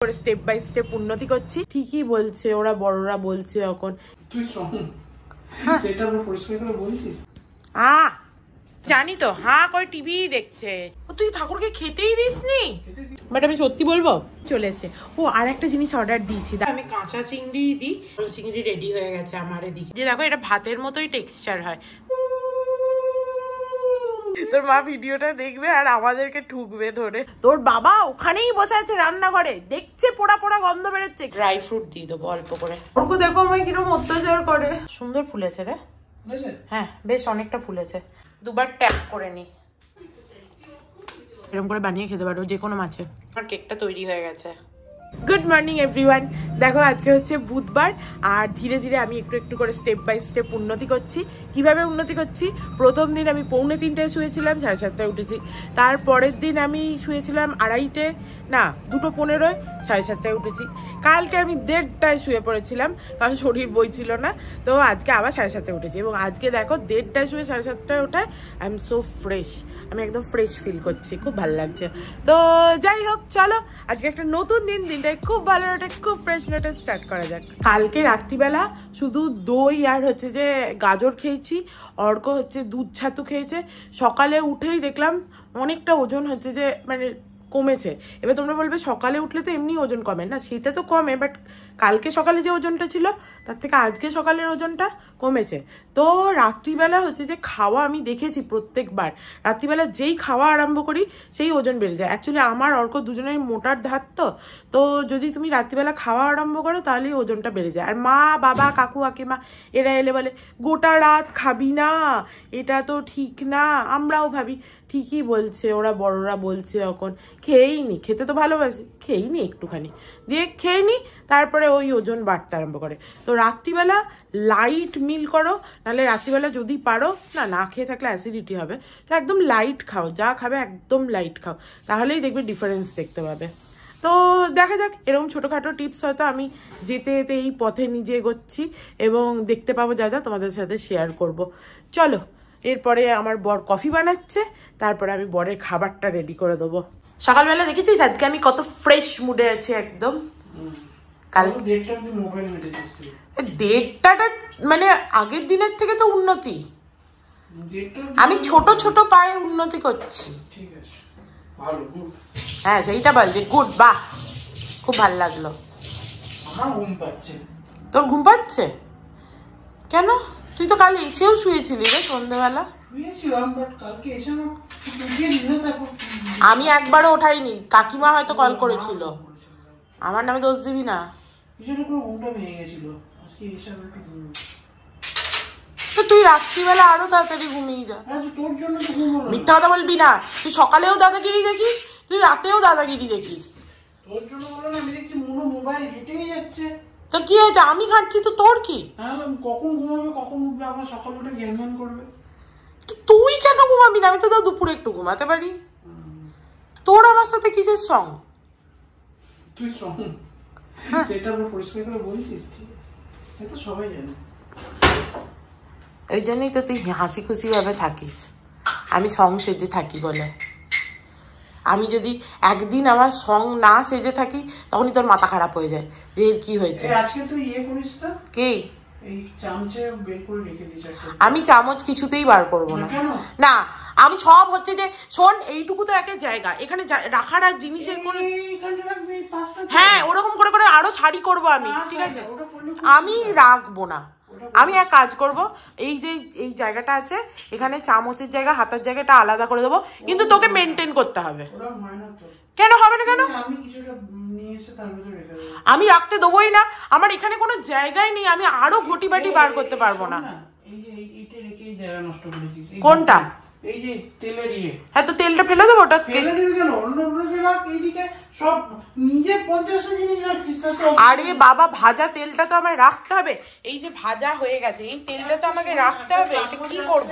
Step by step উন্নতি করছি। ঠিকই বলছে ওরা, বড়রা বলছে এখন তুই সেটা পরিষ্কার করে বলছিস। জানি তো, হাঁ করে টিভি দেখছে। তুই ঠাকুরকে খেতেই দিসনি? বাট আমি সত্যি বলবো, চলেছে। ও আর একটা জিনিস অর্ডার দিয়েছি, আমি কাঁচা চিংড়ি দিই। চিংড়ি রেডি হয়ে গেছে আমার এদিকে। যে দেখো, এটা ভাতের মতোই টেক্সচার হয়। তোর মা ভিডিওটা দেখবে আর আমাদেরকে ঠুকবে ধরে। তোর বাবা ওখানেই বসে আছে রান্নাঘরে, দেখছে পোড়া পোড়া গন্ধ বেরোচ্ছে। ড্রাই ফ্রুট দিয়ে দেবো অল্প করে। ওকে দেখো আমায় কিরকম অত্যাচার করে। সুন্দর ফুলেছে রে। হ্যাঁ বেশ অনেকটা ফুলেছে। দুবার ট্যাপ করে নি। এরকম করে বানিয়ে খেতে পারো যে কোনো মাছে। আমার কেকটা তৈরি হয়ে গেছে। Good morning everyone. দেখো আজকে হচ্ছে বুধবার, আর ধীরে ধীরে আমি একটু একটু করে স্টেপ বাই স্টেপ উন্নতি করছি। কিভাবে উন্নতি করছি? প্রথম দিন আমি 2:45 শুয়েছিলাম, 7:30 উঠেছি। তারপরের দিন আমি শুয়েছিলাম 2:30, না 2:15, 7:30 উঠেছি। কালকে আমি 1:30 শুয়ে পড়েছিলাম, কারণ শরীর বইছিল না। তো আজকে আবার 7:30 উঠেছি, এবং আজকে দেখো 1:30 শুয়ে 7:30 ওঠায় আই এম সো ফ্রেশ। আমি একদম ফ্রেশ ফিল করছি, খুব ভালো লাগছে। তো যাই হোক, চলো আজকে একটা নতুন দিন, দিনটাই খুব ভালো নোটে, খুব ফ্রেশ নোটে স্টার্ট করা যাক। কালকে রাত্রিবেলা শুধু দই আর হচ্ছে যে গাজর খেয়েছি, অর্ক হচ্ছে দুধ ছাতু খেয়েছে। সকালে উঠেই দেখলাম অনেকটা ওজন হচ্ছে যে মানে কমেছে। এবার তোমরা বলবে সকালে উঠলে তো এমনি ওজন কমে, না সেটা তো কমে, বাট কালকে সকালে যে ওজনটা ছিল তার থেকে আজকে সকালের ওজনটা কমেছে। তো রাত্রিবেলা হচ্ছে যে খাওয়া আমি দেখেছি প্রত্যেকবার রাত্রিবেলা যেই খাওয়া আরম্ভ করি সেই ওজন বেড়ে যায়। অ্যাকচুয়ালি আমার অর্ক দুজনেই মোটার ধাত, তো যদি তুমি রাত্রিবেলা খাওয়া আরম্ভ করো তাহলেই ওজনটা বেড়ে যায়। আর মা বাবা কাকু কাকিমা এরা এলে বলে গোটা রাত খাবি না, এটা তো ঠিক না। আমরাও ভাবি ঠিকই বলছে ওরা, বড়রা বলছে এখন। খেয়েই নি, খেতে তো ভালোবাসি, খেয়েই নি একটুখানি, দিয়ে খেয়ে নি, তারপরে ওই ওজন বাড়তে আরম্ভ করে। তো রাত্রিবেলা লাইট মিল করো, নাহলে রাত্রিবেলা যদি পারো, না খেয়ে থাকলে অ্যাসিডিটি হবে, তো একদম লাইট খাও, যা খাবে একদম লাইট খাও, তাহলেই দেখবে ডিফারেন্স দেখতে পাবে। তো দেখা যাক, এরকম ছোটোখাটো টিপস হয়তো আমি যেতে যেতে এই পথে নিজে এগোচ্ছি, এবং দেখতে পাবো যা যা তোমাদের সাথে শেয়ার করব। চলো, এরপরে আমার বর কফি বানাচ্ছে, তারপরে আমি বরের খাবারটা রেডি করে দেবো। সকালবেলা দেখেছিস আজকে আমি কত ফ্রেশ মুডে আছি একদম। কাল 1:30টা মানে আগের দিনের থেকে তো উন্নতি, আমি ছোট ছোট পায়ে উন্নতি করছি। হ্যাঁ সেইটা বল যে গুড, বাহ খুব ভালো লাগলো। তোর ঘুম পাচ্ছে কেন? তুই তো কাল এসেও শুয়েছিলি রে সন্ধ্যেবেলা। আমি একবারও ওঠাইনি, কাকিমা হয়তো কল করেছিল। আমার নামে দোষ দিবি না। তো তুই রাত্রিবেলা আরো তাড়াতাড়ি ঘুমিয়ে যা। মিথ্যা কথা বলবি না, তুই সকালেও দাদাগিরি দেখিস, তুই রাতেও দাদাগিরি দেখিস। তো কি হয়েছে? আমি ঘাটছি তো তোর কি? কখন ঘুমাবে কখন উঠবে, আবার সকাল উঠে জ্ঞান জ্ঞান করবে। তুই কেন ঘুমাবি না? আমি তো দুপুরে একটু ঘুমাতে পারি। তোর আমার সাথে কিসের সং? তুই সং সেটা পরিষ্কার করে বলছিস, ঠিক আছে, সেটা সবাই জানে। এই জন্যই তো তুই হাসি খুশি ভাবে থাকিস, আমি সং সেজে থাকি বলে। আমি যদি একদিন আমার সং না সেজে থাকি তখনই তোর মাথা খারাপ হয়ে যায় যে কি হয়েছে। আজকে তুই করিস তো কি? এই চামচে বের করে রেখে দিস। আমি চামচ কিছুতেই বার করবো না। না আমি সব হচ্ছে যে শোন, এইটুকু তো একের জায়গা, এখানে রাখার আর জিনিসের কোনো, হ্যাঁ ওরকম করে করে আরো ছাড়ি করবো আমি, ঠিক আছে? আমি রাখবো না। আমি এক কাজ করব, এই যে এই জায়গাটা আছে এখানে চামচের জায়গা হাতার জায়গাটা আলাদা করে দেবো, কিন্তু তোকে মেনটেন করতে হবে। কেন হবে না? কেন আমি রাখতে দেবোই না, আমার এখানে কোনো জায়গায় নেই, আমি আরো ঘটি বাটি বার করতে পারবো না। কোনটা? এই যে তেলের হ্যাঁ তো তেলটা ফেলে দেবো, ওটা ফেলে দিবি কেন? অন্য রাখ, এইদিকে সব নিজে 50টা জিনিস রাখছিস। আরে বাবা, ভাজা তেলটা তো আমায় রাখতে হবে। এই যে ভাজা হয়ে গেছে, এই তেলটা তো আমাকে রাখতে হবে। এটা কি করব?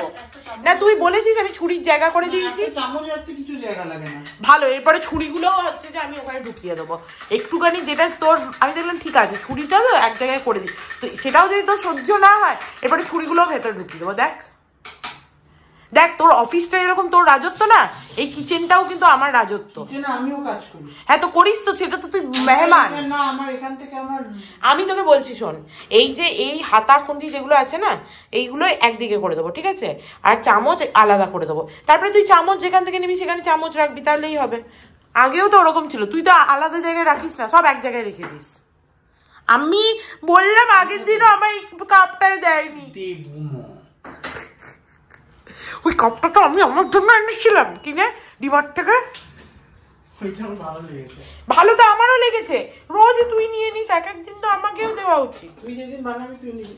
না তুই বলেছিস আমি ছুরির জায়গা করে দিয়েছি। চামচ রাখতে কিছু জায়গা লাগে না। ভালো, এরপরে ছুরিগুলোও হচ্ছে যে আমি ওখানে ঢুকিয়ে দেবো একটুখানি, যেটা তোর আমি দেখলাম ঠিক আছে, ছুরিটা তো এক জায়গায় করে দিই, তো সেটাও যদি তোর সহ্য না হয় এরপরে ছুরিগুলোও ভেতরে ঢুকিয়ে দেবো। দেখ দেখ তোর অফিসটা এরকম, তোর রাজত্ব না, এই কিচেনটাও কিন্তু আমার রাজত্ব। আমিও কাজ করি। হ্যাঁ তো করিস তো, সেটা তো তুই মেহমান। না আমার এখান থেকে আমি তোকে বলছি শোন, এই যে এই হাতা খুন্তি যেগুলো আছে না, এইগুলো একদিকে করে দেবো, ঠিক আছে? আর চামচ আলাদা করে দেবো। তারপরে তুই চামচ যেখান থেকে নিবি সেখানে চামচ রাখবি, তাহলেই হবে। আগেও তো ওরকম ছিল, তুই তো আলাদা জায়গায় রাখিস না, সব এক জায়গায় রেখে দিস। আমি বললাম আগের দিনও আমার এই কাপটায় দেয়নি। ওই কাপটা তো আমি আমার জন্য এনেছিলাম কিনে ডিমার্ট থেকে। ভালো তো আমারও লেগেছে, রোজ তুই নিয়ে নিস, এক একদিন তো আমাকেও দেওয়া উচিত। তুই যেদিন বানাবি তুই নিবি।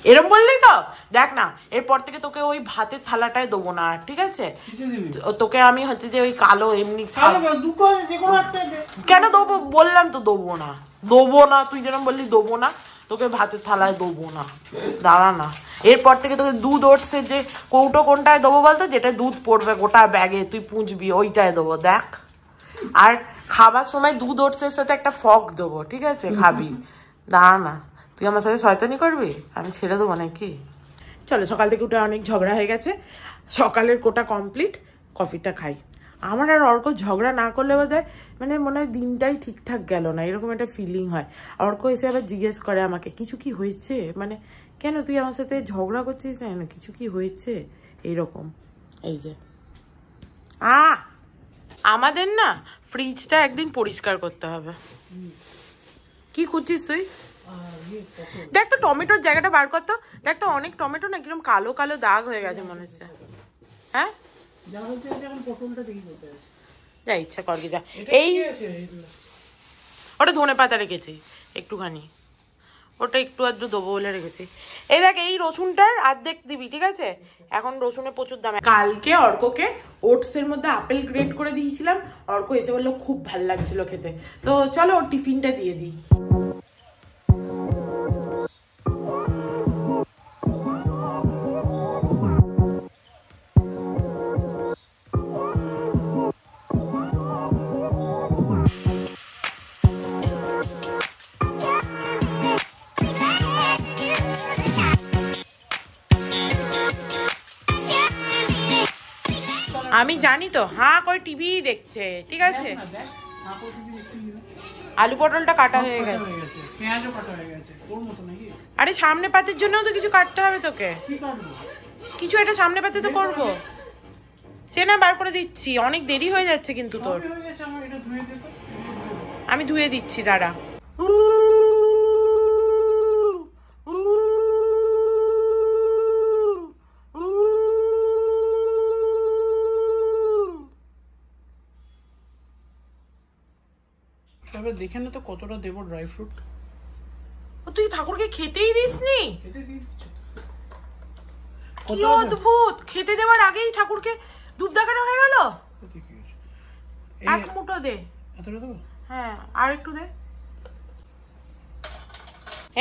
এরম বললেই তো দেখ না, এরপর থেকে তোকে ওই ভাতের থালাটায় দেবো না, ঠিক আছে? তোকে আমি হচ্ছে যে ওই কালো এমনি কেন দেবো, বললাম তো দেবো না, দেবো না। তুই যেরকম বললি দেবো না, তোকে ভাতের থালায় দেবো না। দাঁড়া না, এরপর থেকে তোকে দুধ ওটসের যে কৌটো কোনটায় দেবো বলতো, যেটা দুধ পড়বে গোটা ব্যাগে তুই পুঁজবি, ওইটায় দেবো দেখ। আর খাবার সময় দুধ ওটসের সাথে একটা ফক দেবো, ঠিক আছে? খাবি। দাঁড়া না, তুই আমার সাথে শয়তানি করবি, আমি ছেড়ে দেবো নাকি? চলো, সকাল থেকে উঠে অনেক ঝগড়া হয়ে গেছে, সকালের কোটা কমপ্লিট, কফিটা খাই। আমার আর অর্ক ঝগড়া না করলে বোধহয় মানে মনে হয় দিনটাই ঠিকঠাক গেল না, এরকম একটা ফিলিং হয়। অর্ক এসে আবার জিজ্ঞেস করে আমাকে, কিছু কি হয়েছে? মানে কেন তুই আমার সাথে ঝগড়া করছিস? না কিছু কি হয়েছে এইরকম। এই যে আমাদের না ফ্রিজটা একদিন পরিষ্কার করতে হবে। কি খুঁজছিস তুই? দেখ তো টমেটোর জায়গাটা বার করতো, দেখ তো অনেক টমেটো না কিরকম কালো কালো দাগ হয়ে গেছে মনে হচ্ছে। হ্যাঁ যা ইচ্ছা কর যা। এই ওটা ধনে পাতা রেখেছি একটুখানি, ওটা একটু আধটু দেবো বলে রেখেছি। এই দেখ এই রসুনটার অর্ধেক দিবি, ঠিক আছে? এখন রসুনের প্রচুর দাম। কালকে অর্ককে ওটসের মধ্যে আপেল গ্রেট করে দিয়েছিলাম, অর্ক এসে বললো খুব ভাল লাগছিল খেতে। তো চলো ওর টিফিনটা দিয়ে দিই। আমি জানি তো, হাঁ করে টিভি দেখছে, ঠিক আছে? আলু পটলটা কাটা হয়ে গেছে, আরে সামনে পাতের জন্যও তো কিছু কাটতে হবে তোকে। কিছু একটা সামনে পাতে তো করবো, সে না বার করে দিচ্ছি, অনেক দেরি হয়ে যাচ্ছে কিন্তু তোর। আমি ধুয়ে দিচ্ছি, দাঁড়া। দেখে না তো কতটা দেবো ড্রাই ফ্রুট। তুই ঠাকুরকে খেতেই দিসনি? কি অদ্ভুত, খেতে দেওয়ার আগেই ঠাকুরকে ধূপ দেখানো হয়ে গেল। এক মুঠো দে। হ্যাঁ আর একটু দে।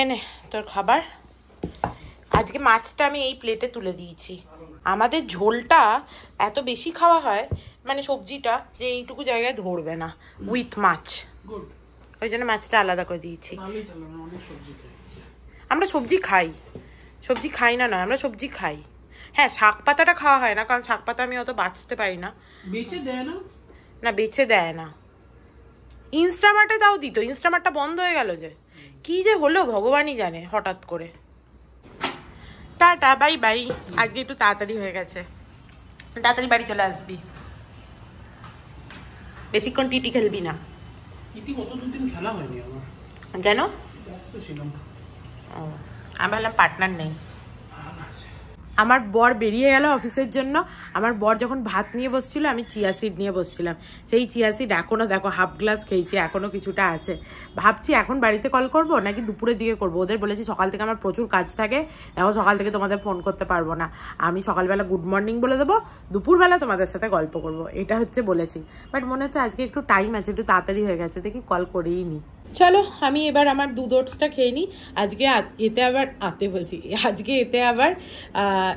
এনে তোর খাবার। আজকে মাছটা আমি এই প্লেটে তুলে দিয়েছি। আমাদের ঝোলটা এত বেশি খাওয়া হয়, মানে সবজিটা, যে এইটুকু জায়গায় ধরবে না উইথ মাছ, ওই জন্য মাছটা আলাদা করে দিয়েছি। আমরা সবজি খাই, সবজি খাই না নয়, আমরা সবজি খাই। হ্যাঁ শাক পাতাটা খাওয়া হয় না, কারণ শাক পাতা আমি অত বাঁচতে পারি না। বেচে দেয় না? না বেছে দেয় না। ইনস্টামার্টে তাও দিত, ইনস্টামার্টটা বন্ধ হয়ে গেল যে কি যে হলো ভগবানই জানে হঠাৎ করে। Tata bye bye. আজকে একটু তাড়াতাড়ি হয়ে গেছে, তাড়াতাড়ি বাড়ি চলে আসবি, বেশিক্ষণ টিটি খেলবি না। টিটি কত দুদিন খেলা হয়নি আমার। কেন? ব্যস্ত ছিলাম। ও আমি ভাবলাম পার্টনার নেই। আমার বর বেরিয়ে গেল অফিসের জন্য। আমার বর যখন ভাত নিয়ে বসছিল আমি চিয়া সিড নিয়ে বসছিলাম, সেই চিয়া সিড এখনও দেখো হাফ গ্লাস খেয়েছি, এখনও কিছুটা আছে। ভাবছি এখন বাড়িতে কল করব নাকি দুপুরের দিকে করব। ওদের বলেছি সকাল থেকে আমার প্রচুর কাজ থাকে, দেখো সকাল থেকে তোমাদের ফোন করতে পারবো না, আমি সকালবেলা গুড মর্নিং বলে দেবো, দুপুরবেলা তোমাদের সাথে গল্প করব, এটা হচ্ছে বলেছি। বাট মনে হচ্ছে আজকে একটু টাইম আছে, একটু তাড়াতাড়ি হয়ে গেছে, দেখি কল করেই নি। চলো আমি এবার আমার দুধ ওটসটা খেয়ে নিই। আজকে এতে আবার আজকে এতে আবার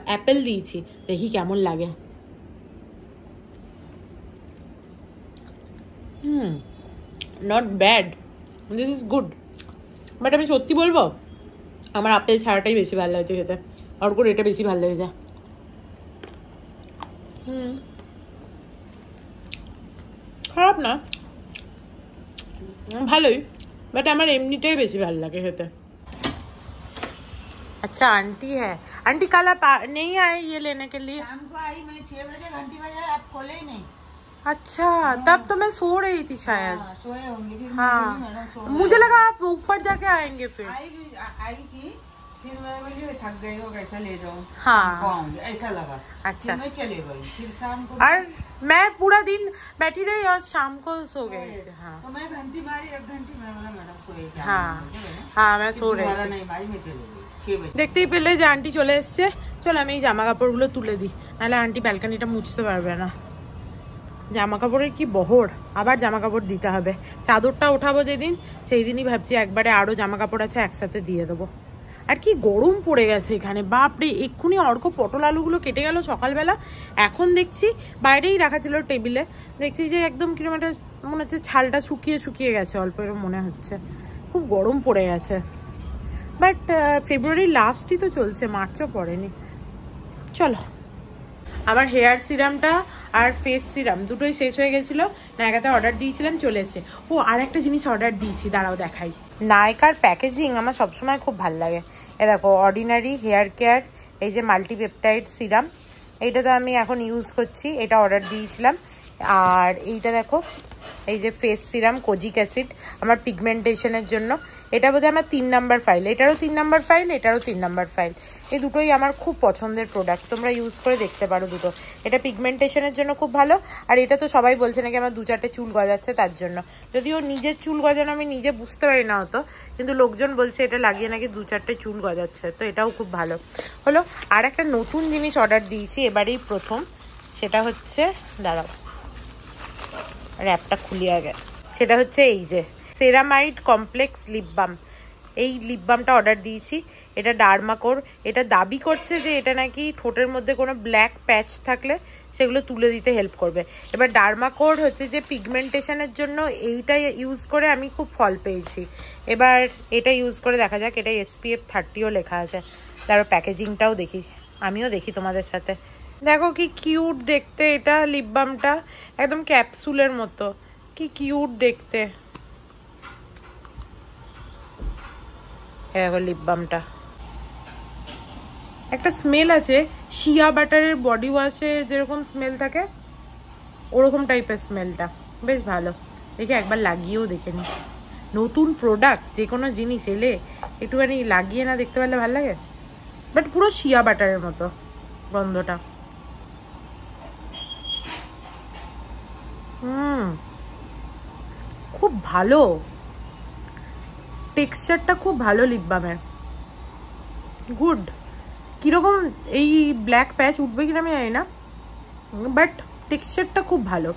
অ্যাপেল দিয়েছি, দেখি কেমন লাগে। Not bad, this is good. But আমি সত্যি বলবো, আমার আপেল ছাড়াটাই বেশি ভালো লাগছে খেতে, অর্কুর এটা বেশি ভালো লেগেছে। খারাপ না, ভালোই, बट আমার এমনিটাই বেশি ভালো লাগে খেতে। अच्छा आंटी है, आंटी कल आप नहीं आए ये लेने के लिए? शाम को आई मैं 6 बजे, घंटी बजे आप खोले ही नहीं। अच्छा तब तो मैं सो रही थी शायद। सोए होंगे फिर। हाँ मुझे लगा आप ऊपर जाके आएंगे फिर। आई थी फिर मैं बोली थक गई हो कैसा ले जाऊं। हाँ ऐसा लगा। अच्छा मैं चले गई फिर शाम को। और मैं पूरा दिन बैठी रही और शाम को सो गई। हाँ तो मैं घंटी मारी 1 घंटी में, बोला मैडम सोए क्या? हाँ मैं सो रही थी। नहीं भाई मैं चले गई 6 बजे। দেখতেই পেলে যে আন্টি চলে এসছে। চল আমি এই জামা কাপড়গুলো তুলে দিই, নাহলে আন্টি ব্যালকনিটা মুছতে পারবে না। জামা কাপড়ের কি বহর, আবার জামা কাপড় দিতে হবে। চাদরটা ওঠাবো যেদিন, সেই দিনই ভাবছি একবারে আরো জামা কাপড় আছে একসাথে দিয়ে দেবো। আর কি গরম পড়ে গেছে এখানে, বাপরে। এক্ষুনি অর্ক পটল আলুগুলো কেটে গেল সকালবেলা, এখন দেখছি বাইরেই রাখা ছিল টেবিলে, দেখছি যে একদম কিরকম একটা মনে হচ্ছে ছালটা শুকিয়ে শুকিয়ে গেছে, অল্প এরকম মনে হচ্ছে। খুব গরম পড়ে গেছে, বাট ফেব্রুয়ারি লাস্টই তো চলছে, মার্চও পড়েনি। চলো, আমার হেয়ার সিরামটা আর ফেস সিরাম দুটোই শেষ হয়ে গেছিলো, নায়িকাতে অর্ডার দিয়েছিলাম, চলে এসেছে। ও আর একটা জিনিস অর্ডার দিয়েছি, দাঁড়াও দেখাই। নায়িকার প্যাকেজিং আমার সবসময় খুব ভালো লাগে। এ দেখো, অর্ডিনারি হেয়ার কেয়ার, এই যে মাল্টিপেপটাইড সিরাম, এইটা তো আমি এখন ইউজ করছি, এটা অর্ডার দিয়েছিলাম। আর এইটা দেখো, এই যে ফেস সিরাম কোজিক অ্যাসিড আমার পিগমেন্টেশনের জন্য, এটা বোধহয় আমার 3 নাম্বার ফাইল, এটারও 3 নাম্বার ফাইল, এটারও 3 নাম্বার ফাইল। এই দুটোই আমার খুব পছন্দের প্রোডাক্ট, তোমরা ইউজ করে দেখতে পারো দুটো। এটা পিগমেন্টেশনের জন্য খুব ভালো, আর এটা তো সবাই বলছে নাকি আমার 2-4টে চুল গজাচ্ছে তার জন্য। যদিও নিজের চুল গজানো আমি নিজে বুঝতে পারি না হতো, কিন্তু লোকজন বলছে এটা লাগিয়ে নাকি 2-4টে চুল গজাচ্ছে, তো এটাও খুব ভালো হলো। আর একটা নতুন জিনিস অর্ডার দিয়েছি এবারেই প্রথম, সেটা হচ্ছে, দাঁড়াও র্যাপটা খুলি আগে, সেটা হচ্ছে এই যে সেরামাইড কমপ্লেক্স লিপ বাম। এই লিপ বামটা অর্ডার দিয়েছি, এটা ডার্মাকোর। এটা দাবি করছে যে এটা নাকি ঠোঁটের মধ্যে কোনো ব্ল্যাক প্যাচ থাকলে সেগুলো তুলে দিতে হেল্প করবে। এবার ডার্মাকোর হচ্ছে যে পিগমেন্টেশনের জন্য, এইটা ইউজ করে আমি খুব ফল পেয়েছি। এবার এটা ইউজ করে দেখা যাক। এটা SPF 30ও লেখা আছে। তারপর প্যাকেজিংটাও দেখি, আমিও দেখি তোমাদের সাথে। দেখো কি কিউট দেখতে এটা, লিপ বামটা একদম ক্যাপসুলের মতো, কি কিউট দেখতে। দেখো লিপ বামটা, একটা স্মেল আছে শিয়া বাটারের বডি ওয়াশে যেরকম স্মেল থাকে ওরকম টাইপের স্মেলটা, বেশ ভালো। দেখে একবার লাগিয়েও দেখে নি। নতুন প্রোডাক্ট যে কোনো জিনিস এলে একটুখানি লাগিয়ে না দেখতে পারলে ভালো লাগে, বাট পুরো শিয়া বাটারের মতো গন্ধটা। খুব ভালো টেক্সচারটা, খুব ভালো লিপ বামের, গুড। কিরকম এই ব্ল্যাক প্যাচ উঠবে কিনা আমি জানি না, বাট টেক্সচারটা খুব ভালো।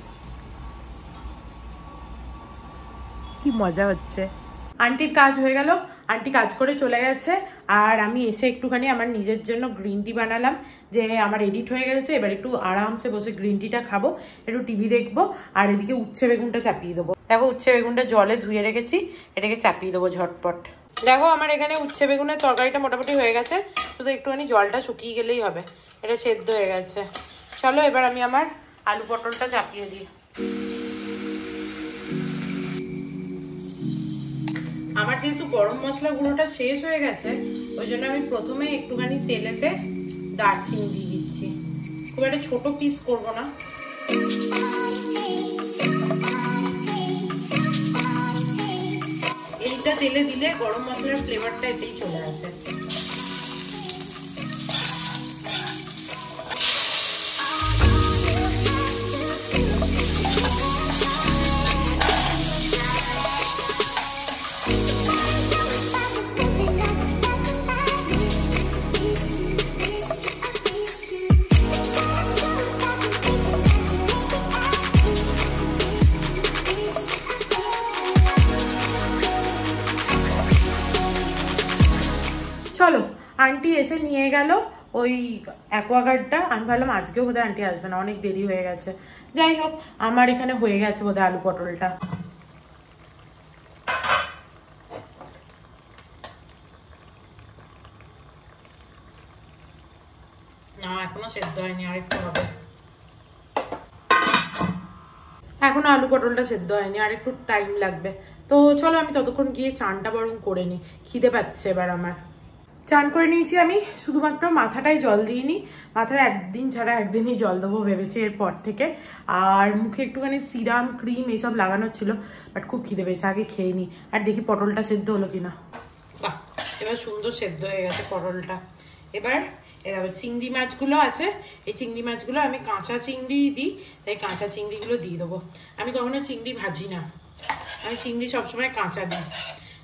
কি মজা হচ্ছে। আন্টির কাজ হয়ে গেল, আন্টি কাজ করে চলে গেছে, আর আমি এসে একটুখানি আমার নিজের জন্য গ্রিন টি বানালাম। যে আমার এডিট হয়ে গেছে, এবার একটু আরামসে বসে গ্রিন টিটা খাবো, একটু টিভি দেখবো, আর এদিকে উচ্ছে বেগুনটা চাপিয়ে দেবো। দেখো উচ্ছে বেগুনটা জলে ধুয়ে রেখেছি, এটাকে চাপিয়ে দেবো ঝটপট। দেখো আমার এখানে উচ্ছে বেগুনের তরকারিটা মোটামুটি হয়ে গেছে, শুধু একটুখানি জলটা শুকিয়ে গেলেই হবে, এটা সেদ্ধ হয়ে গেছে। চলো এবার আমি আমার আলু পটলটা চাপিয়ে দিই। আমার যেহেতু গরম মশলা গুঁড়োটা শেষ হয়ে গেছে, ওই জন্য আমি প্রথমে একটুখানি তেলেতে দারচিনি দিয়ে দিচ্ছি। খুব একটা ছোট পিস করবো না। এইটা তেলে দিলে গরম মশলার ফ্লেভারটা এতেই চলে আসে। চলো, আন্টি এসে নিয়ে গেল ওই অ্যাকোয়াগার্ডটা। আমি ভাবলাম আজকেও বোধহয় আন্টি আসবে না, অনেক দেরি হয়ে গেছে। যাই হোক, আমার এখানে হয়ে গেছে বোধহয় আলু পটলটা। না এখনো সেদ্ধ হয়নি, আরেকটু হবে। এখনো আলু পটলটা সেদ্ধ হয়নি, আর একটু টাইম লাগবে। তো চলো আমি ততক্ষণ গিয়ে চানটা বরং করে নিই, খিদে পাচ্ছে এবার আমার। চান করে নিয়েছি আমি, শুধুমাত্র মাথাটাই জল দিইনি, মাথায় একদিন ছাড়া একদিনই জল দেবো ভেবেছি এরপর থেকে। আর মুখে একটুখানি সিরাম ক্রিম এইসব লাগানোর ছিল, বাট খুব খিদে পেয়েছে, আগে খেয়ে নিই। আর দেখি পটলটা সেদ্ধ হলো কিনা। বাহ, এবার সুন্দর সেদ্ধ হয়ে গেছে পটলটা। এবার এবার চিংড়ি মাছগুলো আছে, এই চিংড়ি মাছগুলো আমি কাঁচা চিংড়ি দিই, তাই কাঁচা চিংড়িগুলো দিয়ে দেবো। আমি কখনো চিংড়ি ভাজি না, আমি চিংড়ি সবসময় কাঁচা দিই,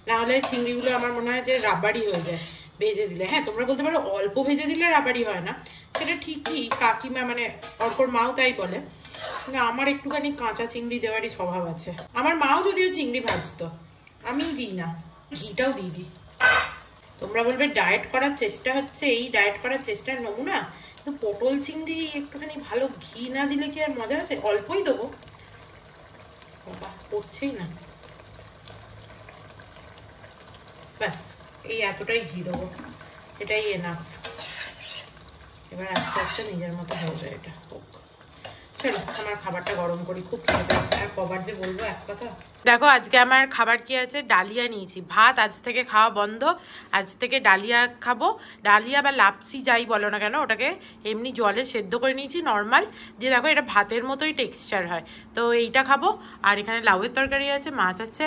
নাহলে চিংড়িগুলো আমার মনে হয় যে রাবারি হয়ে যায় ভেজে দিলে। হ্যাঁ, তোমরা বলতে পারো অল্প ভেজে দিলে রাবারি হয় না, সেটা ঠিকই, কাকিমা মানে অর্কর মাও তাই বলে। কিন্তু আমার একটুখানি কাঁচা চিংড়ি দেওয়ারই স্বভাব আছে। আমার মাও যদিও চিংড়ি ভাজতো, আমি দিই না, ঘিটাও দিয়ে দিই। তোমরা বলবে ডায়েট করার চেষ্টা হচ্ছে, এই ডায়েট করার চেষ্টার নমুনা। তো পটল চিংড়ি একটুখানি ভালো ঘি না দিলে কি আর মজা আছে? অল্পই দেবো, বাবা পড়ছেই না, ব্যাস এই এতটাই ঘি দেবো, এটাই এনাফ। এবার আস্তে আস্তে নিজের মতো হবে, এটা হোক। চলো আমার খাবারটা গরম করি, খুব খেতে পারছে। আর কবার যে বলবো এক কথা। দেখো আজকে আমার খাবার কি আছে, ডালিয়া নিয়েছি। ভাত আজ থেকে খাওয়া বন্ধ, আজ থেকে ডালিয়া খাবো। ডালিয়া বা লাপসি যাই বলো না কেন, ওটাকে এমনি জলে সেদ্ধ করে নিয়েছি নর্মাল দিয়ে। দেখো এটা ভাতের মতোই টেক্সচার হয়, তো এইটা খাবো। আর এখানে লাউয়ের তরকারি আছে, মাছ আছে,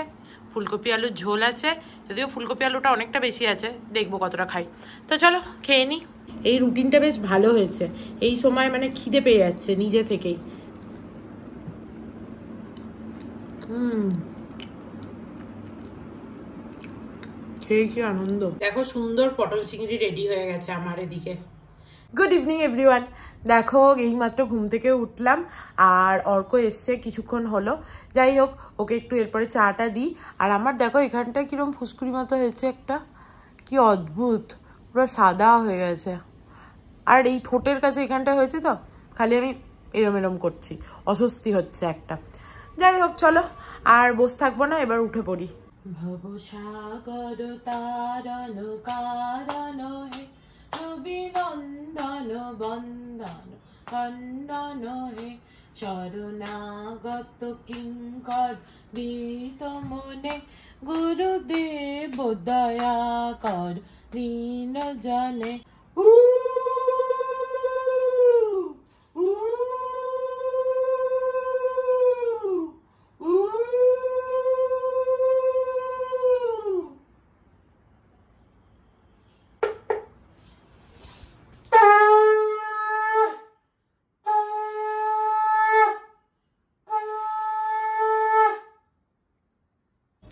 ফুলকপি আলুর ঝোল আছে, যদিও ফুলকপি আলুটা অনেকটা বেশি আছে, দেখবো কতটা খাই। তো চলো খেয়ে নিই। এই রুটিনটা বেশ ভালো হয়েছে, এই সময় মানে খিদে পেয়ে যাচ্ছে নিজে থেকেই। খেয়ে কি আনন্দ। দেখো সুন্দর পটল চিংড়ি রেডি হয়ে গেছে আমার এদিকে। Good evening everyone. দেখো এইমাত্র ঘুম থেকে উঠলাম, আর অর্ক এসছে কিছুক্ষণ হলো। যাই হোক, ওকে একটু এরপরে চাটা দিই। আর আমার দেখো এখানটা কিরম ফুসকুড়ি মতো হয়েছে একটা, কি অদ্ভুত, পুরো সাদা হয়ে গেছে। আর এই ঠোঁটের কাছে এখানটা হয়েছে, তো খালি আমি এরম এরম করছি, অস্বস্তি হচ্ছে একটা। যাই হোক চলো আর বসে থাকবো না, এবার উঠে পড়ি। ভবসাগর তারণ কারণ হে অভিনন্দন বন্দন খণ্ডন হে শরণাগত কিঙ্কর বিত মনে গুরুদেব দয়া কর দীন জনে।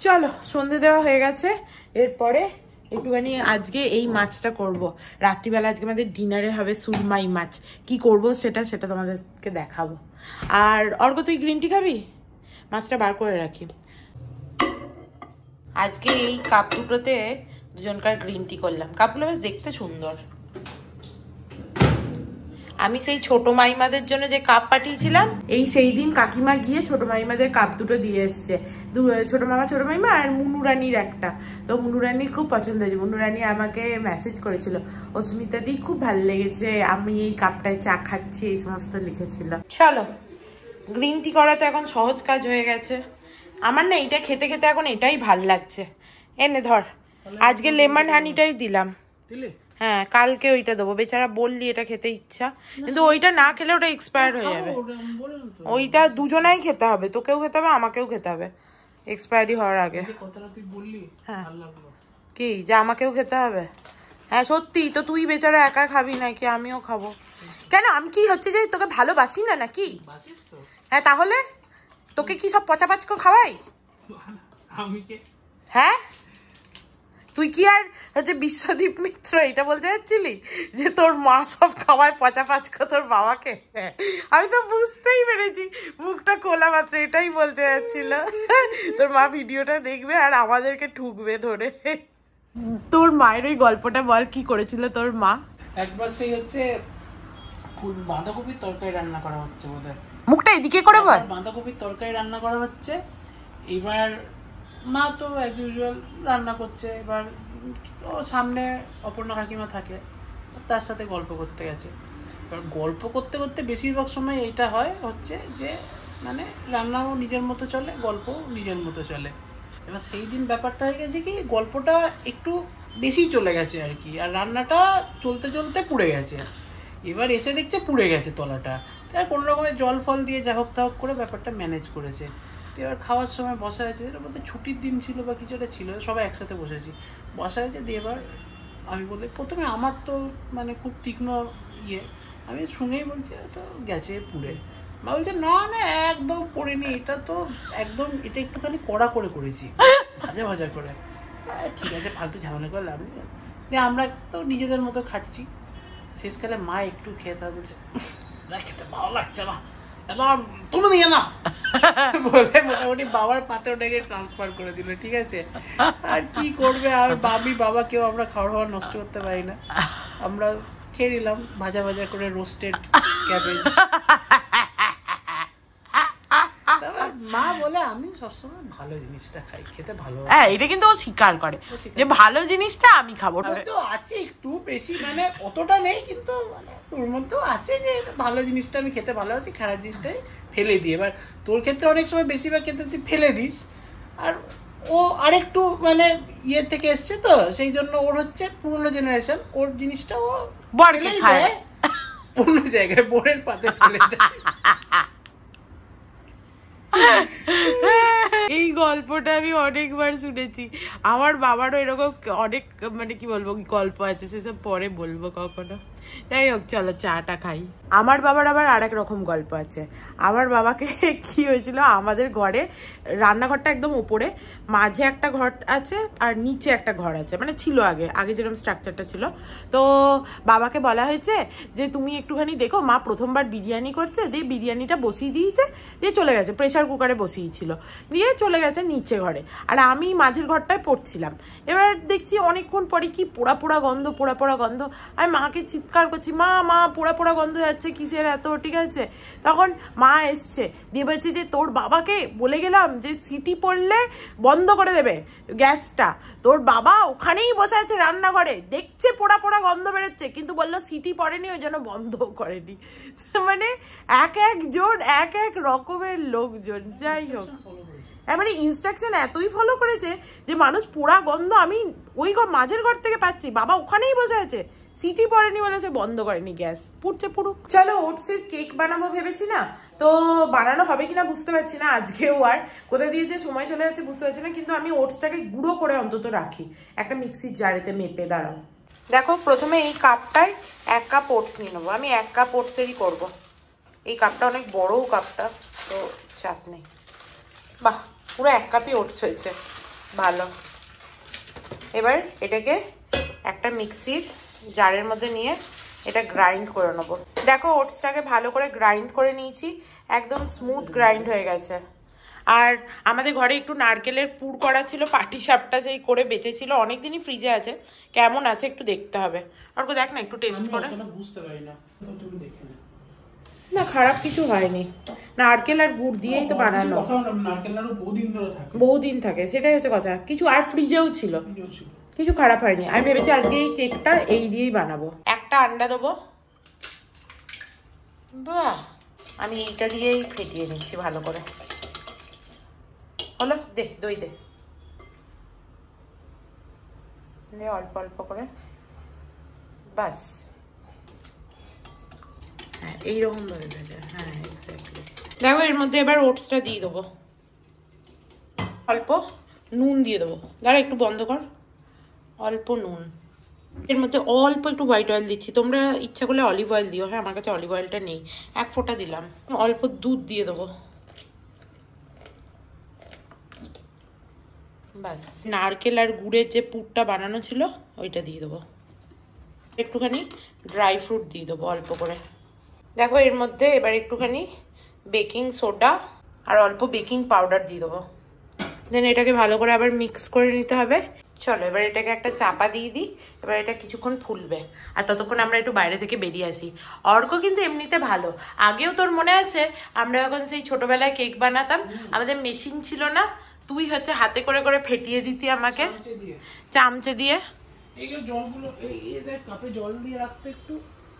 চলো সন্ধে দেওয়া হয়ে গেছে, এরপরে একটুখানি আজকে এই মাছটা করব রাত্রিবেলা। আজকে আমাদের ডিনারে হবে সুরমাই মাছ। কি করব সেটা তোমাদেরকে দেখাবো। আর অর্ক তুই গ্রিন টি খাবি? মাছটা বার করে রাখি। আজকে এই কাপ দুটোতে দুজনকার গ্রিন টি করলাম। কাপগুলো বেশ দেখতে সুন্দর। আমি সেই ছোট মাইমাদের জন্য যে কাপ পাঠিয়েছিলাম, এই সেই দিন কাকিমা গিয়ে ছোট মাইমাদের কাপ দুটো দিয়ে এসছে। ছোট মামা ছোট মাইমা আর মুনুরানির একটা। তো মুনুরানির খুব পছন্দ হয়েছে, মুনুরানি আমাকে মেসেজ করেছিল, অস্মিতা দি খুব ভালো লেগেছে, আমি এই কাপটায় চা খাচ্ছি, এই সমস্ত লিখেছিল। চলো গ্রিন টি করা তো এখন সহজ কাজ হয়ে গেছে আমার। না এটা খেতে খেতে এখন এটাই ভাল লাগছে। এনে ধর, আজকে লেমন হানিটাই দিলাম। হ্যাঁ, কালকে ওইটা দেবো। বেচারা বললি এটা খেতে ইচ্ছা, কিন্তু ওইটা না খেলে ওটা এক্সপায়ার হয়ে যাবে। ওইটা দুজনাই খেতে হবে, তোকেও খেতে হবে আমাকেও খেতে হবে এক্সপায়ারি হওয়ার আগে। হ্যাঁ কি যে আমাকেও খেতে হবে? হ্যাঁ সত্যি তো, তুই বেচারা একা খাবি নাকি আমিও খাবো? কেন, আমি কি হচ্ছে যে তোকে ভালোবাসি না নাকি? হ্যাঁ তাহলে তোকে কি সব পচা পাচকো খাওয়াই? হ্যাঁ তুই কি আর হচ্ছে বিশ্বদীপ মিত্র এটা বলতে যাচ্ছিলি যে তোর মা সব খাওয়ায় পচা পাচকো তোর বাবাকে? আমি তো বুঝতেই পেরেছি, মুখটা খোলা মাত্র এটাই বলতে যাচ্ছিল। তোর মা ভিডিওটা দেখবে আর আমাদেরকে ঠুকবে ধরে। তোর মায়ের ওই গল্পটা বল, কি করেছিল তোর মা? একবার সেই হচ্ছে বাঁধাকপির তরকারি রান্না করা হচ্ছে বোধহয়। মুখটা এদিকে করে বল। বাঁধাকপির তরকারি রান্না করা হচ্ছে, এবার মা তো অ্যাজ ইউজুয়াল রান্না করছে, এবার ও সামনে অপর্ণা কাকিমা থাকে, তার সাথে গল্প করতে গেছে। এবার গল্প করতে করতে বেশিরভাগ সময় এইটা হয় হচ্ছে যে মানে রান্নাও নিজের মতো চলে, গল্পও নিজের মতো চলে। এবার সেই দিন ব্যাপারটা হয়ে গেছে কি, গল্পটা একটু বেশি চলে গেছে আর কি, আর রান্নাটা চলতে চলতে পুড়ে গেছে। এবার এসে দেখছে পুড়ে গেছে তলাটা, তাই কোনো রকমের জল ফল দিয়ে যা হোক তা হোক করে ব্যাপারটা ম্যানেজ করেছে। তো এবার খাওয়ার সময় বসা হয়েছে, এর মধ্যে ছুটির দিন ছিল বা কিছু একটা ছিল, সবাই একসাথে বসেছি, বসা হয়েছে। দিয়ে এবার আমি বলি, প্রথমে আমার তো মানে খুব তীক্ষ্ণ ইয়ে, আমি শুনেই বলছি তো গেছে পুড়ে। মা বলছে না না একদম পড়েনি, এটা তো একদম, এটা একটুখানি কড়া করে করেছি, ভাজা ভাজা করে। ঠিক আছে, ফালতু ঝামেলা করে লাভ নেই। দিয়ে আমরা তো নিজেদের মতো খাচ্ছি। শেষকালে মা একটু খেয়ে তা বলছে, খেতে ভালো লাগছে না, এটা তুমি নিয়ে না বলে মোটামুটি বাবার পাতে ওটাকে ট্রান্সফার করে দিল। ঠিক আছে, আর কি করবে, আর বাবা কেউ আমরা খাওয়া নষ্ট করতে পারি না, আমরা খেয়ে নিলাম ভাজা ভাজা করে রোস্টেড ক্যাবেজ। মা বলে আমি সবসময় ভালো জিনিসটা খাই, খেতে ভালো। হ্যাঁ, এটা কিন্তু ও স্বীকার করে যে ভালো জিনিসটা আমি খাবো। তো আছে একটু বেশি, মানে অতটা নেই, কিন্তু মানে তোর মধ্যেও আছে যে ভালো জিনিসটা আমি খেতে ভালোবাসি, খারাপ জিনিসটাই ফেলে দিই। এবার তোর ক্ষেত্রে অনেক সময় বেশিরভাগ ক্ষেত্রে তুই ফেলে দিস, আর ও আরেকটু মানে ইয়ে থেকে এসছে, তো সেই জন্য ওর হচ্ছে পুরনো জেনারেশন, ওর জিনিসটা ও ফেলেই দেয় অন্য জায়গায়, বোনের পাতে ফেলে দেয়। এই গল্পটা আমি অনেকবার শুনেছি, আমার বাবারও এরকম অনেক মানে কি বলবো গল্প আছে, সেসব পরে বলবো কখনো। যাই হোক, চলো চাটা খাই। আমার বাবার আবার আর এক রকম গল্প আছে। আমার বাবাকে কি হয়েছিল, আমাদের ঘরে রান্নাঘরটা একদম উপরে, মাঝে একটা ঘর আছে আর নিচে একটা ঘর আছে, মানে ছিল আগে যেরকম স্ট্রাকচারটা ছিল। তো বাবাকে বলা হয়েছে যে তুমি একটুখানি দেখো, মা প্রথমবার বিরিয়ানি করছে, দিয়ে বিরিয়ানিটা বসিয়ে দিয়েছে, দিয়ে চলে গেছে, প্রেশার কুকারে বসিয়েছিল, দিয়ে চলে গেছে নিচে ঘরে, আর আমি মাঝের ঘরটায় পড়ছিলাম। এবার দেখছি অনেকক্ষণ পরে কি পোড়া পোড়া গন্ধ, আমি মাকে চিৎকার করছি, মা পোড়া পোড়া গন্ধ যাচ্ছে, কিসের এত? ঠিক আছে, তখন মা এসছে, দিয়ে বলছে যে তোর বাবাকে বলে গেলাম যে সিটি পড়লে বন্ধ করে দেবে গ্যাসটা, তোর বাবা ওখানেই বসে আছে রান্নাঘরে, দেখছে পোড়া পোড়া গন্ধ বেরোচ্ছে, কিন্তু বললো সিটি পড়েনি, ওই জন্য বন্ধ করেনি। মানে এক একজন এক এক রকমের লোকজন। যাই হোক, মানে ইনস্ট্রাকশন এতই ফলো করেছে যে মানুষ পোড়া গন্ধ আমি ওই মাঝের ঘর থেকে পাচ্ছি, বাবা ওখানেই বসে আছে, সিটি পড়েনি বলে সে বন্ধ করেনি, গ্যাস পুড়ছে পুরুক। চলো ওটসের কেক বানাবো ভেবেছি না, তো বানানো হবে কিনা বুঝতে পারছি না, আজকেও আর কোথায় দিয়ে যে সময় চলে যাচ্ছে বুঝতে পারছি না, কিন্তু আমি ওটসটাকে গুঁড়ো করে অন্তত রাখি একটা মিক্সির জারেতে মেপে। দাঁড়াও, দেখো প্রথমে এই কাপটায় 1 কাপ ওটস নিয়ে নেবো, আমি 1 কাপ ওটসেরই করবো। এই কাপটা অনেক বড়ও কাপটা, তো চাপ নেই। বাহ, পুরো 1 কাপই ওটস হয়েছে, ভালো। এবার এটাকে একটা মিক্সির জারের মধ্যে নিয়ে এটা গ্রাইন্ড করে নেবো। দেখো ওটসটাকে ভালো করে গ্রাইন্ড করে নিয়েছি, একদম স্মুথ গ্রাইন্ড হয়ে গেছে। আর আমাদের ঘরে একটু নারকেলের পুর করা ছিল, পাটিসাপটা সেই করে বেঁচেছিল, অনেকদিনই ফ্রিজে আছে, কেমন আছে একটু দেখতে হবে। অর্ক দেখ না, একটু টেস্ট করে। বুঝতে পারি না, তুমি দেখে না, খারাপ কিছু হয়নি, নারকেল আর গুড় দিয়েই তো বানানো, বহুদিন থাকে, সেটাই হচ্ছে কথা। কিছু আর ফ্রিজেও ছিল, কিছু খারাপ হয়নি। আমি ভেবেছি আজকে এই কেকটা এই দিয়েই বানাবো। একটা আন্ডা দেবো, বাহ, আমি এইটা দিয়েই ফেটিয়ে নিচ্ছি ভালো করে। হলো, দে দই দে, অল্প অল্প করে, বাস। হ্যাঁ, এইরকম ভাবে ভেজে, হ্যাঁ এক্স্যাক্টলি। দেখো এর মধ্যে এবার ওটসটা দিয়ে দেবো, অল্প নুন দিয়ে দেবো, দাঁড়া একটু বন্ধ কর, অল্প নুন, এর মধ্যে অল্প একটু হোয়াইট অয়েল দিচ্ছি, তোমরা ইচ্ছা করলে অলিভ অয়েল দিও, হ্যাঁ আমার কাছে অলিভ অয়েলটা নেই, 1 ফোঁটা দিলাম। অল্প দুধ দিয়ে দেবো, বাস। নারকেল আর গুড়ের যে পুরটা বানানো ছিল ওইটা দিয়ে দেবো, একটুখানি ড্রাই ফ্রুট দিয়ে দেবো অল্প করে। দেখো এর মধ্যে এবার একটুখানি বেকিং সোডা আর অল্প বেকিং পাউডার দিয়ে দেবো, দেন এটাকে ভালো করে আবার মিক্স করে নিতে হবে। চলো এবার এটাকে একটা চাপা দিয়ে দিই, এবার এটা কিছুক্ষণ ফুলবে, আর ততক্ষণ আমরা একটু বাইরে থেকে বেরিয়ে আসি। অর্ক কিন্তু এমনিতে ভালো, আগেও তোর মনে আছে আমরা যখন সেই ছোটবেলায় কেক বানাতাম, আমাদের মেশিন ছিল না, তুই হচ্ছে হাতে করে করে ফেটিয়ে দিতি আমাকে চামচে দিয়ে। এইগুলো জলগুলো এই কাপে জল দিয়ে রাখতে একটু।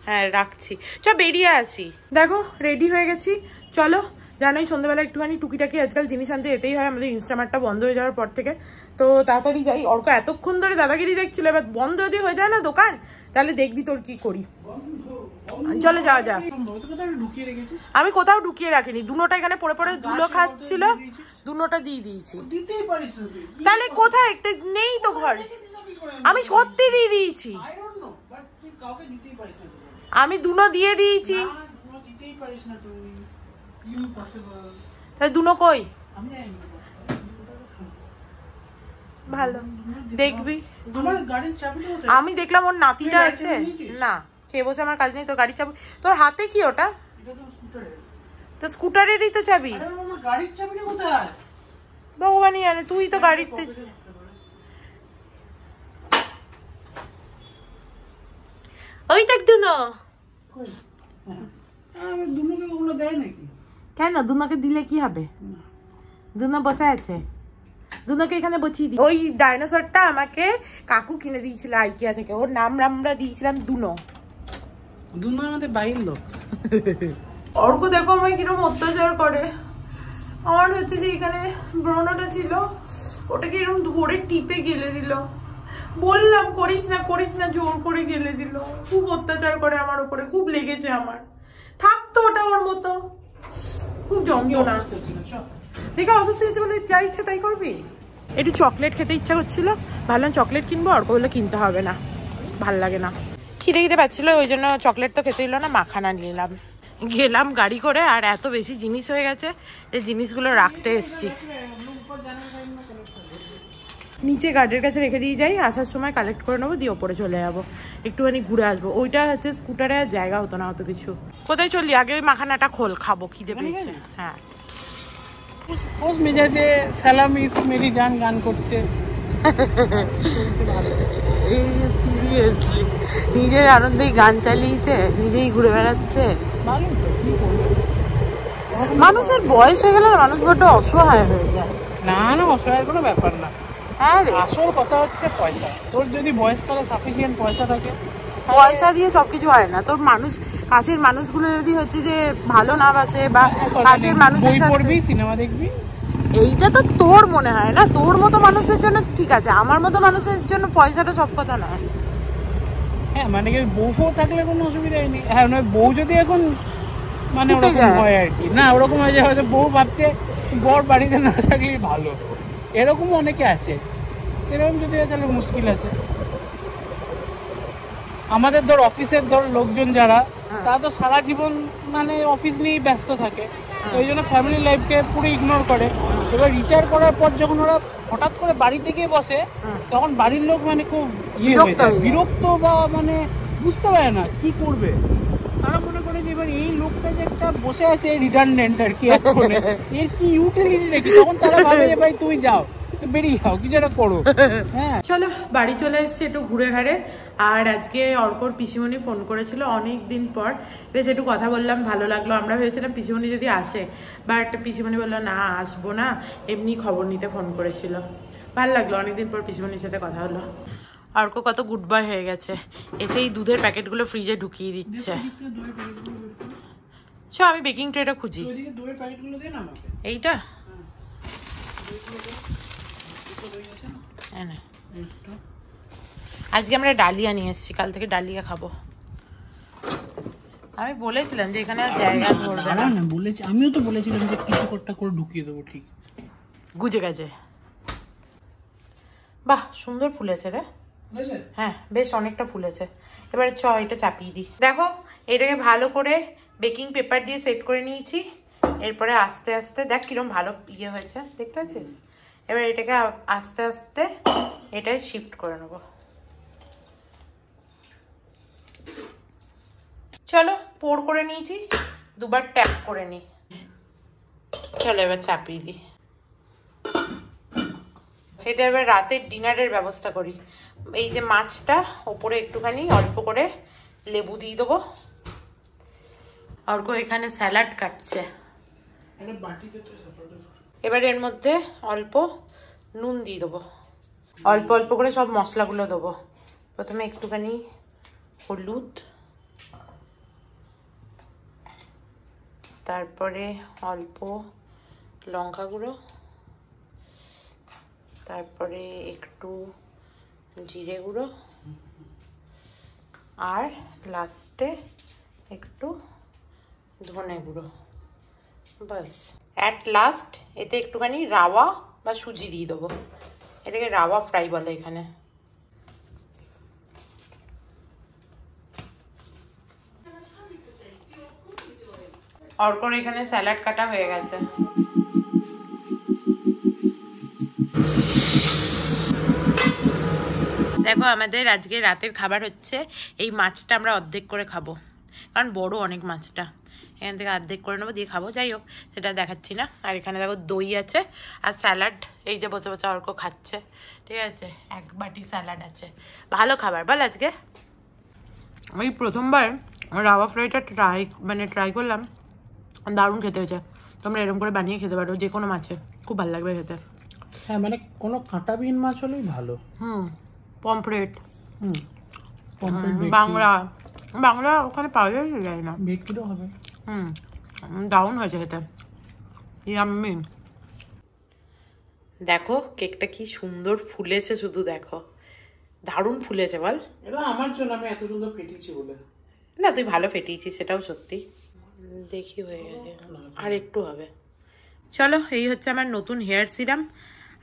হ্যাঁ রাখছি, চ বেরিয়ে আসি। দেখো রেডি হয়ে গেছি, চলো জানোই সন্ধ্যাবেলা একটুখানি টুকিটাকি আজকাল জিনিস আনতে যেতেই হয়, আমাদের ইনস্টামার্টটা বন্ধ হয়ে যাওয়ার পর থেকে। তো তাড়াতাড়ি যাই। অর্ক এতক্ষণ ধরে দাদাগিরি দেখছিল, এবার বন্ধ যদি হয়ে যায় না দোকান, তাহলে দেখবি তোর কি করি। চলে যাওয়া যাক। আমি কোথাও ঢুকিয়ে রাখিনি, দুটোটা এখানে পড়ে পড়ে ধুলো খাচ্ছিল, দুটোটা দিয়ে দিয়েছি। তাহলে কোথায় একটা নেই তো ঘর, আমি সত্যি দিয়ে দিয়েছি, আমি দুটো দিয়ে দিয়েছি। দুটো কই ভালো দেখবি, আমি দেখলাম ওর নাতিটা আছে না, খেয়ে বসে আমার কাজ নেই। তোর গাড়ির চাবি তোর হাতে কি ওটা? তো স্কুটারেরই তো চাবি। ভগবানই জানে, তুই তো গাড়িতে। ওই দেখ দুনো, কেন দুনোকে দিলে কি হবে? দুনো বসে আছে, দুনোকে এখানে বসিয়ে দিই। ওই ডাইনোসরটা আমাকে কাকু কিনে দিয়েছিল আইকিয়া থেকে, ওর নাম আমরা দিয়েছিলাম দুনো। দুনো আমাদের বাইরের লোক। অর্ক দেখো আমায় কিরকম অত্যাচার করে। আমার হচ্ছে যে এখানে ব্রণটা ছিল, ওটাকে এরকম ধরে টিপে গেলে দিল। বললাম করিস না, জোর করে গেলে দিল। খুব অত্যাচার করে আমার উপরে, খুব লেগেছে আমার। থাকতো ওটা ওর মতো, খুব যন্ত্রণা। দেখে অসুস্থ হয়েছে বলে যা ইচ্ছা তাই করবি। একটু চকলেট খেতে ইচ্ছা করছিল, ভাবলাম চকলেট কিনবো। অর্ক বললে কিনতে হবে না, ভাল লাগে না। খিদে পাচ্ছিল, ওই জন্য চকলেট তো খেতে দিল না, মাখানা নিলাম। গেলাম গাড়ি করে, আর এত বেশি জিনিস হয়ে গেছে যে জিনিসগুলো রাখতে এসছি। নিচে গার্ডের কাছে রেখে দিয়ে যাই, আসার সময় কালেক্ট করে নেবো, দিয়ে ওপরে চলে যাবো, একটুখানি ঘুরে আসবো। ওইটা হচ্ছে স্কুটারে জায়গা হতো না অত কিছু। কোথায় চললি? আগে ওই মাখানাটা খোল, খাবো, খিদে পেয়েছে। হ্যাঁ, মেজাজে সালাম ইস মেরি জান গান করছে। সিরিয়াসলি নিজের আনন্দেই গান চালিয়েছে, নিজেই ঘুরে বেড়াচ্ছে। মানুষের বয়স হয়ে গেলে মানুষ বড্ড অসহায় হয়ে যায়। না না, অসহায়ের কোনো ব্যাপার না। হ্যাঁ, আসল কথা হচ্ছে পয়সা। তোর যদি বয়সকালে সাফিসিয়েন্ট পয়সা থাকে, পয়সা দিয়ে সবকিছু হয় না। তোর মানুষ, কাছের মানুষগুলো যদি হচ্ছে যে ভালো না বাসে, বা কাছের মানুষের সাথে সিনেমা দেখবি, এইটা তো তোর মনে হয় না। তোর মতো মানুষের জন্য ঠিক আছে, আমার মতো মানুষের জন্য পয়সাটা সব কথা নয়। হ্যাঁ, মানে কি বউ থাকলে কোনো অসুবিধাই নেই। হ্যাঁ, নয় বউ যদি এখন মানে ওরকম হয় আর কি, না ওরকম হয়ে যায়, হয়তো বউ ভাবছে বর বাড়িতে না থাকলেই ভালো, এরকম অনেকে আছে। এরকম যদি হয় তাহলে মুশকিল আছে। আমাদের ধর অফিসের লোকজন যারা, তারা তো সারা জীবন মানে অফিস নিয়েই ব্যস্ত থাকে, ওই জন্য ফ্যামিলি লাইফকে পুরো ইগনোর করে। এবার রিটায়ার করার পর যখন ওরা হঠাৎ করে বাড়িতে গিয়ে বসে, তখন বাড়ির লোক মানে খুব বিরক্ত, বা মানে বুঝতে পারে না কি করবে। তারা মনে করে যে এবার এই লোকটা যে একটা বসে আছে রিডান্ডেন্ট আর কি, এর কি ইউটিলিটি নাকি। তখন তারা ভাবে যে ভাই তুমি যাও, বেরিয়ে যাও, কিছু একটা করো। হ্যাঁ, চলো বাড়ি চলে এসছি একটু ঘুরে ঘাড়ে। আর আজকে অর্কর পিসিমণি ফোন করেছিল অনেক দিন পর, বেশ একটু কথা বললাম, ভালো লাগলো। আমরা ভেবেছিলাম পিসিমণি যদি আসে, বাট পিসিমণি বললো না আসবো না, এমনি খবর নিতে ফোন করেছিল। ভালো লাগলো, অনেকদিন পর পিসিমণির সাথে কথা হলো। অর্ক কত গুড বয় হয়ে গেছে, এসেই দুধের প্যাকেটগুলো ফ্রিজে ঢুকিয়ে দিচ্ছে। চ আমি বেকিং ট্রেটা খুঁজি। এইটা আজকে আমরা ডালিয়া নিয়ে এসেছি, কাল থেকে ডালিয়া খাবো। আমি বলেছিলাম যে এখানে জায়গা ধরবে না, বলেছি, আমিও তো বলেছিলাম যে কিছু একটা করে ঢুকিয়ে দেবো। ঠিক গুজে গেছে। বাহ, সুন্দর ফুলেছে রে। হ্যাঁ, বেশ অনেকটা ফুলেছে। এবারে এটা চাপিয়ে দিই। দেখো, এটাকে ভালো করে বেকিং পেপার দিয়ে সেট করে নিয়েছি। এরপরে আস্তে আস্তে দেখ কিরকম ভালো ইয়ে হয়েছে, দেখতে পাচ্ছিস? এবার এটাকে আস্তে আস্তে এটাই শিফট করে নেব। চলো, পোর করে নিয়েছি, দুবার ট্যাপ করে নিই। চলো এবার চাপিয়ে দিই। এটা এবার রাতের ডিনারের ব্যবস্থা করি। এই যে মাছটা ওপরে একটুখানি অল্প করে লেবু দিয়ে দেবো। অর্ক এখানে স্যালাড কাটছে। এবার এর মধ্যে অল্প নুন দিয়ে দেবো, অল্প অল্প করে সব মশলাগুলো দেবো। প্রথমে একটুখানি হলুদ, তারপরে অল্প লঙ্কা গুঁড়ো, তারপরে একটু জিরে গুঁড়ো, আর লাস্টে একটু ধনে গুঁড়ো। বাস, অ্যাট লাস্ট এতে একটুখানি রাওয়া বা সুজি দিয়ে দেবো। এটাকে রাওয়া ফ্রাই বলে এখানে। অর্কর এখানে স্যালাড কাটা হয়ে গেছে। দেখো আমাদের আজকে রাতের খাবার হচ্ছে এই মাছটা আমরা অর্ধেক করে খাবো, কারণ বড় অনেক মাছটা। এখান থেকে অর্ধেক করে নেবো, দিয়ে খাবো। যাই হোক, সেটা দেখাচ্ছি না। আর এখানে দেখো দই আছে আর স্যালাড, এই যে বসে বসে অর্ক খাচ্ছে। ঠিক আছে, এক বাটি স্যালাড আছে। ভালো খাবার বল আজকে। আমি প্রথমবার রাওয়া ফ্রাইটা ট্রাই করলাম, দারুণ খেতে হয়েছে। তোমরা এরকম করে বানিয়ে খেতে পারো যে কোনো মাছে, খুব ভালো লাগবে খেতে। হ্যাঁ, মানে কোনো কাঁটাবিহীন মাছ হলেই ভালো। পমফ্রেট, বাংলা বাংলা ওখানে পাওয়া যায় না, ভেটকিরও হবে। দারুণ হয়েছে খেতে, ইয়াম্মি। দেখো কেকটা কি সুন্দর ফুলেছে, শুধু দেখো, দারুণ ফুলেছে বল। এটা আমার জন্য, আমি এত সুন্দর ফেটিয়েছি বলে না, তুই ভালো ফেটিয়েছিস, সেটাও সত্যি। দেখি হয়ে গেছে, আর একটু হবে। চলো, এই হচ্ছে আমার নতুন হেয়ার সিরাম।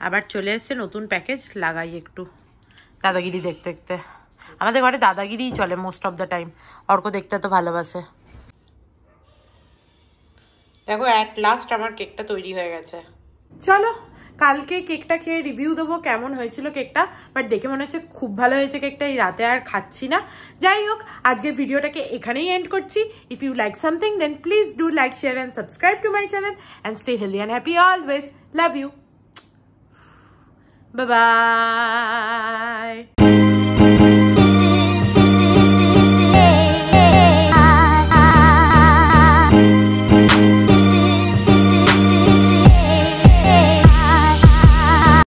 আবার চলে এসছে নতুন প্যাকেজ, লাগাই একটু। দাদাগিরি দেখতে দেখতে, আমাদের ঘরে দাদাগিরিই চলে most of the time. Arko দেখতে তো ভালোবাসে। দেখো অ্যাট লাস্ট আমার কেকটা তৈরি হয়ে গেছে। চলো কালকে কেকটা খেয়ে রিভিউ দেবো কেমন হয়েছিল কেকটা, বাট দেখে মনে হচ্ছে খুব ভালো হয়েছে কেকটা। এই রাতে আর খাচ্ছি না। যাই হোক, আজকের ভিডিওটাকে এখানেই এন্ড করছি। If you like something then please do like, share and subscribe to my channel and stay healthy and happy always. Love you, bye by.